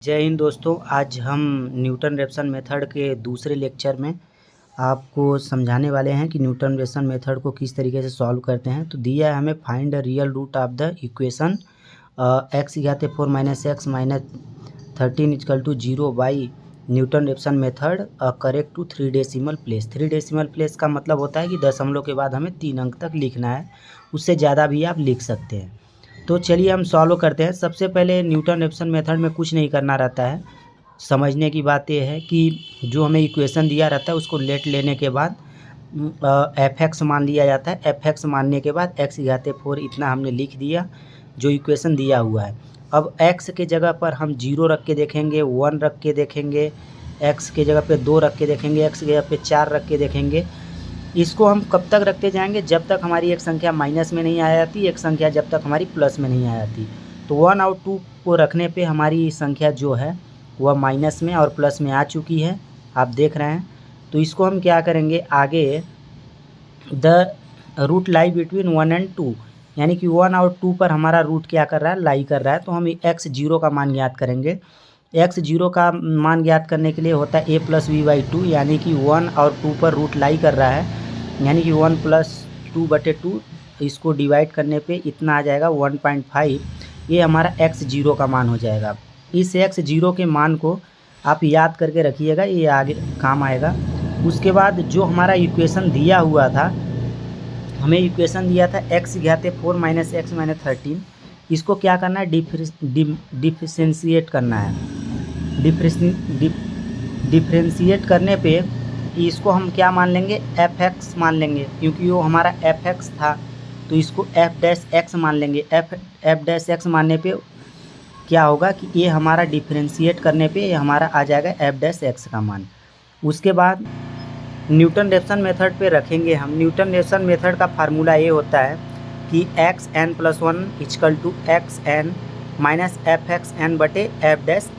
जय हिंद दोस्तों। आज हम न्यूटन रेफसन मेथड के दूसरे लेक्चर में आपको समझाने वाले हैं कि न्यूटन रेफसन मेथड को किस तरीके से सॉल्व करते हैं। तो दिया है हमें find the real root of the equation x घाते 4 minus x minus 13 equal to 0 by Newton Raphson method correct to 3 decimal place. 3 decimal place का मतलब होता है कि दशमलव के बाद हमें 3 अंक तक लिखना है, उससे ज़्यादा भी आप लिख सकते हैं। तो चलिए हम सॉल्व करते हैं। सबसे पहले न्यूटन रेफसन मेथड में कुछ नहीं करना रहता है। समझने की बात यह है कि जो हमें इक्वेशन दिया रहता है उसको लेट लेने के बाद एफ एक्स मान लिया जाता है। एफ एक्स मानने के बाद एक्स घाते 4 इतना हमने लिख दिया जो इक्वेशन दिया हुआ है। अब एक्स के जगह पर हम 0 रख के देखेंगे, 1 रख के देखेंगे, एक्स के जगह पे 2 रख के देखेंगे, एक्स के जगह पे 4 रख के देखेंगे। इसको हम कब तक रखते जाएंगे? जब तक हमारी एक संख्या माइनस में नहीं आ जाती, एक संख्या जब तक हमारी प्लस में नहीं आ जाती। तो 1 और 2 को रखने पे हमारी संख्या जो है वह माइनस में और प्लस में आ चुकी है, आप देख रहे हैं। तो इसको हम क्या करेंगे आगे, the root lie between 1 and 2, यानी कि 1 और 2 पर हमारा रूट क्या कर रहा है, लाई कर रहा है। तो हम एक्स जीरो का मान ज्ञात करेंगे। एक्स जीरो का मान ज्ञात करने के लिए होता है a प्लस वी बाई 2, यानी कि 1 और 2 पर रूट लाई कर रहा है, यानी कि 1 प्लस 2/2। इसको डिवाइड करने पे इतना आ जाएगा 1.5। ये हमारा एक्स जीरो का मान हो जाएगा। इस एक्स जीरो के मान को आप याद करके रखिएगा, ये आगे काम आएगा। उसके बाद जो हमारा इक्वेशन दिया हुआ था, हमें इक्वेशन दिया था एक्स घाते 4 माइनस एक्स माइनस 13। इसको क्या करना है, डिफ्रेंशिएट करना है। डिफ्रेंशिएट करने पे इसको हम क्या मान लेंगे, एफ एक्स मान लेंगे, क्योंकि वो हमारा एफ एक्स था। तो इसको एफ डैश एक्स मान लेंगे। एफ डैश एक्स मानने पे क्या होगा कि ये हमारा डिफ्रेंशिएट करने पे ये हमारा आ जाएगा एफ डैश एक्स का मान। उसके बाद न्यूटन रेफसन मेथड पे रखेंगे हम। न्यूटन रेफसन मेथड का फार्मूला ये होता है कि X N plus 1 equal to X N minus F X N बटे एफ डैश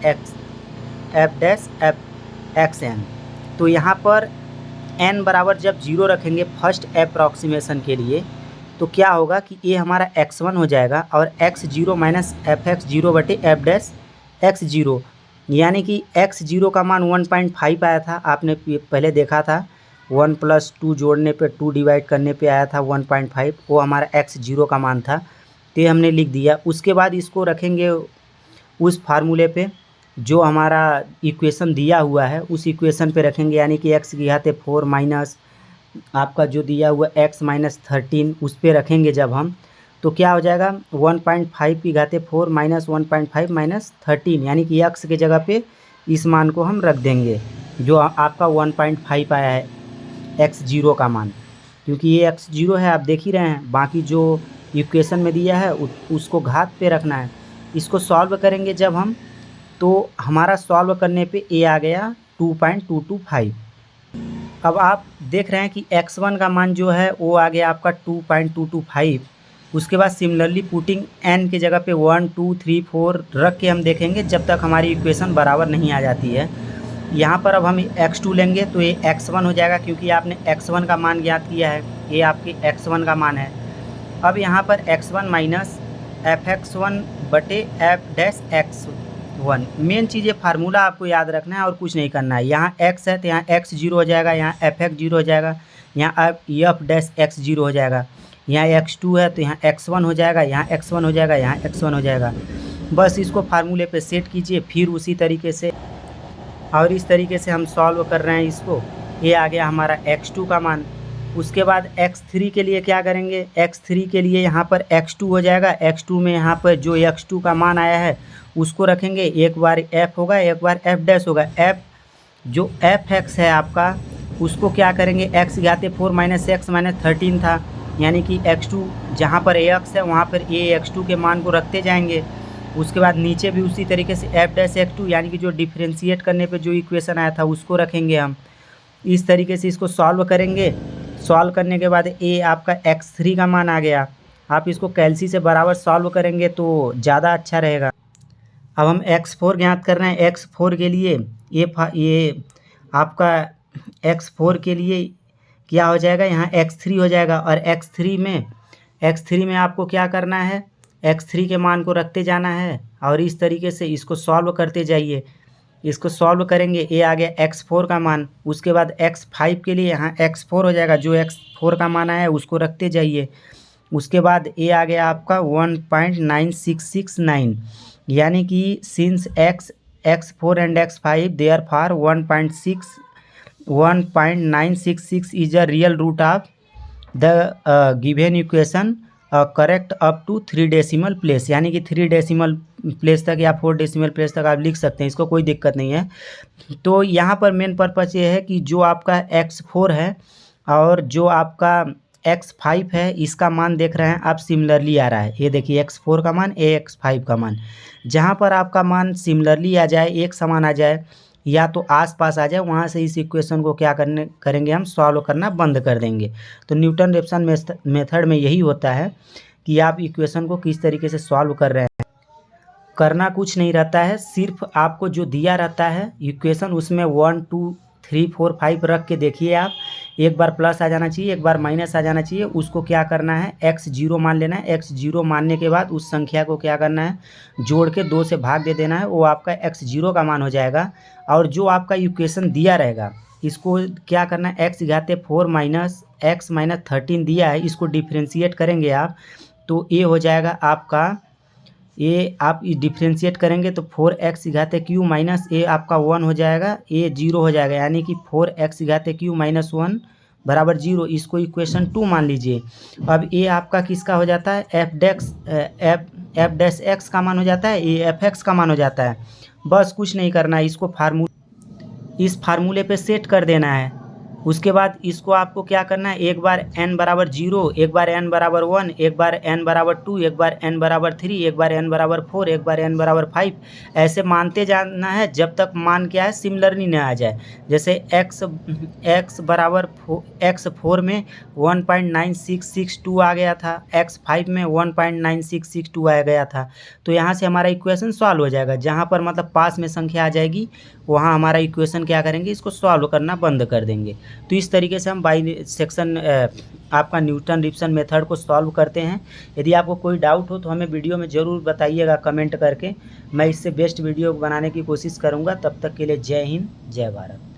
एक्स एन। तो यहाँ पर n बराबर जब 0 रखेंगे फर्स्ट अप्रॉक्सीमेशन के लिए, तो क्या होगा कि ये हमारा x1 हो जाएगा और x0 minus F x zero बटे एफ डैश एक्स जीरो, यानी कि x0 का मान 1.5 आया था। आपने पहले देखा था 1 प्लस 2 जोड़ने पे 2 डिवाइड करने पे आया था 1.5, वो हमारा x0 का मान था। तो ये हमने लिख दिया। उसके बाद इसको रखेंगे उस फार्मूले पे जो हमारा इक्वेशन दिया हुआ है, उस इक्वेशन पे रखेंगे, यानी कि एक्स की घाते 4 माइनस आपका जो दिया हुआ एक्स माइनस 13 उस पे रखेंगे जब हम, तो क्या हो जाएगा 1.5 की घाते 4 माइनस 1.5 माइनस 13, यानी कि एक्स के जगह पे इस मान को हम रख देंगे जो आपका 1.5 आया है एक्स जीरो का मान, क्योंकि ये एक्स जीरो है, आप देख ही रहे हैं। बाकी जो इक्वेशन में दिया है उसको घात पे रखना है। इसको सॉल्व करेंगे जब हम, तो हमारा सॉल्व करने पे ए आ गया 2.225। अब आप देख रहे हैं कि x1 का मान जो है वो आ गया आपका 2.225। उसके बाद सिमिलरली पुटिंग n की जगह पे 1 2 3 4 रख के हम देखेंगे जब तक हमारी इक्वेशन बराबर नहीं आ जाती है। यहाँ पर अब हम x2 लेंगे तो ये x1 हो जाएगा, क्योंकि आपने x1 का मान ज्ञात किया है, ये आपके x1 का मान है। अब यहाँ पर x1 माइनस एफ एक्स1 बटे एफ डैश x1। मेन चीज़ ये फार्मूला आपको याद रखना है और कुछ नहीं करना है। यहाँ x है तो यहाँ x0 हो जाएगा, यहाँ एफ एक्स जीरो हो जाएगा, यहाँ एफ डैश x0 हो जाएगा। यहाँ x2 है तो यहाँ x1 हो जाएगा, यहाँ x1 हो जाएगा, यहाँ x1 हो जाएगा। बस इसको फार्मूले पे सेट कीजिए, फिर उसी तरीके से और इस तरीके से हम सॉल्व कर रहे हैं इसको। ये आ गया हमारा x2 का मान। उसके बाद x3 के लिए क्या करेंगे, x3 के लिए यहाँ पर x2 हो जाएगा। x2 में यहाँ पर जो x2 का मान आया है उसको रखेंगे, एक बार f होगा, एक बार f डैश होगा। f जो एफ एक्स है आपका, उसको क्या करेंगे, x घाते 4 माइनस एक्स माइनस 13 था, यानी कि x2 जहाँ पर ax है वहाँ पर ax2 के मान को रखते जाएंगे। उसके बाद नीचे भी उसी तरीके से एफ डैश x2, यानी कि जो डिफ्रेंशिएट करने पे जो इक्वेशन आया था उसको रखेंगे हम। इस तरीके से इसको सॉल्व करेंगे। सॉल्व करने के बाद ए आपका x3 का मान आ गया। आप इसको कैलसी से बराबर सॉल्व करेंगे तो ज़्यादा अच्छा रहेगा। अब हम x4 ज्ञात कर रहे हैं। x4 के लिए ये आपका x4 के लिए क्या हो जाएगा, यहाँ x3 हो जाएगा। और x3 में आपको क्या करना है, x3 के मान को रखते जाना है और इस तरीके से इसको सॉल्व करते जाइए। इसको सॉल्व करेंगे, ये आ गया x4 का मान। उसके बाद x5 के लिए यहाँ x4 हो जाएगा, जो x4 का मान आया उसको रखते जाइए। उसके बाद ये आ गया आपका 1.9669, यानी कि since x4 and x5 therefore फॉर 1.966 is a real root of the given equation correct up to 3 decimal place, यानी कि 3 डेसिमल प्लेस तक या 4 डेसिमल प्लेस तक आप लिख सकते हैं, इसको कोई दिक्कत नहीं है। तो यहाँ पर मेन पर्पज़ ये है कि जो आपका x4 है और जो आपका x5 है, इसका मान देख रहे हैं आप सिमिलरली आ रहा है। ये देखिए x4 का मान, x5 का मान, जहाँ पर आपका मान सिमिलरली आ जाए, एक समान आ जाए या तो आसपास आ जाए, वहाँ से इस इक्वेशन को क्या करेंगे हम सॉल्व करना बंद कर देंगे। तो न्यूटन रेफसन मेथड में यही होता है कि आप इक्वेशन को किस तरीके से सॉल्व कर रहे हैं। करना कुछ नहीं रहता है, सिर्फ आपको जो दिया रहता है इक्वेशन उसमें 1 2 3 4 5 रख के देखिए आप। एक बार प्लस आ जाना चाहिए, एक बार माइनस आ जाना चाहिए। उसको क्या करना है, x0 मान लेना है। x0 मानने के बाद उस संख्या को क्या करना है, जोड़ के 2 से भाग दे देना है, वो आपका x0 का मान हो जाएगा। और जो आपका इक्वेशन दिया रहेगा इसको क्या करना है, x घाते 4 माइनस x माइनस 13 दिया है, इसको डिफ्रेंशिएट करेंगे आप तो ये हो जाएगा आपका, ये आप डिफ्रेंशिएट करेंगे तो 4x घाते क्यू माइनस ए आपका 1 हो जाएगा, ए 0 हो जाएगा, यानी कि 4x घाते क्यू माइनस 1 बराबर 0। इसको इक्वेशन 2 मान लीजिए। अब ये आपका किसका हो जाता है, एफ डैश एक्स का मान हो जाता है, ये एफ एक्स का मान हो जाता है। बस कुछ नहीं करना है, इसको इस फार्मूले पे सेट कर देना है। उसके बाद इसको आपको क्या करना है, एक बार n बराबर 0, एक बार n बराबर 1, एक बार n बराबर 2, एक बार n बराबर 3, एक बार n बराबर 4, एक बार n बराबर 5, ऐसे मानते जाना है जब तक मान क्या है सिमिलरली न आ जाए। जैसे x बराबर x4 में 1.9662 आ गया था, x5 में 1.9662 आ गया था, तो यहाँ से हमारा इक्वेशन सॉल्व हो जाएगा। जहाँ पर मतलब पास में संख्या आ जाएगी वहाँ हमारा इक्वेशन क्या करेंगे, इसको सॉल्व करना बंद कर देंगे। तो इस तरीके से हम बाई सेक्शन आपका न्यूटन रेफसन मेथड को सॉल्व करते हैं। यदि आपको कोई डाउट हो तो हमें वीडियो में ज़रूर बताइएगा कमेंट करके, मैं इससे बेस्ट वीडियो बनाने की कोशिश करूँगा। तब तक के लिए जय हिंद, जय भारत।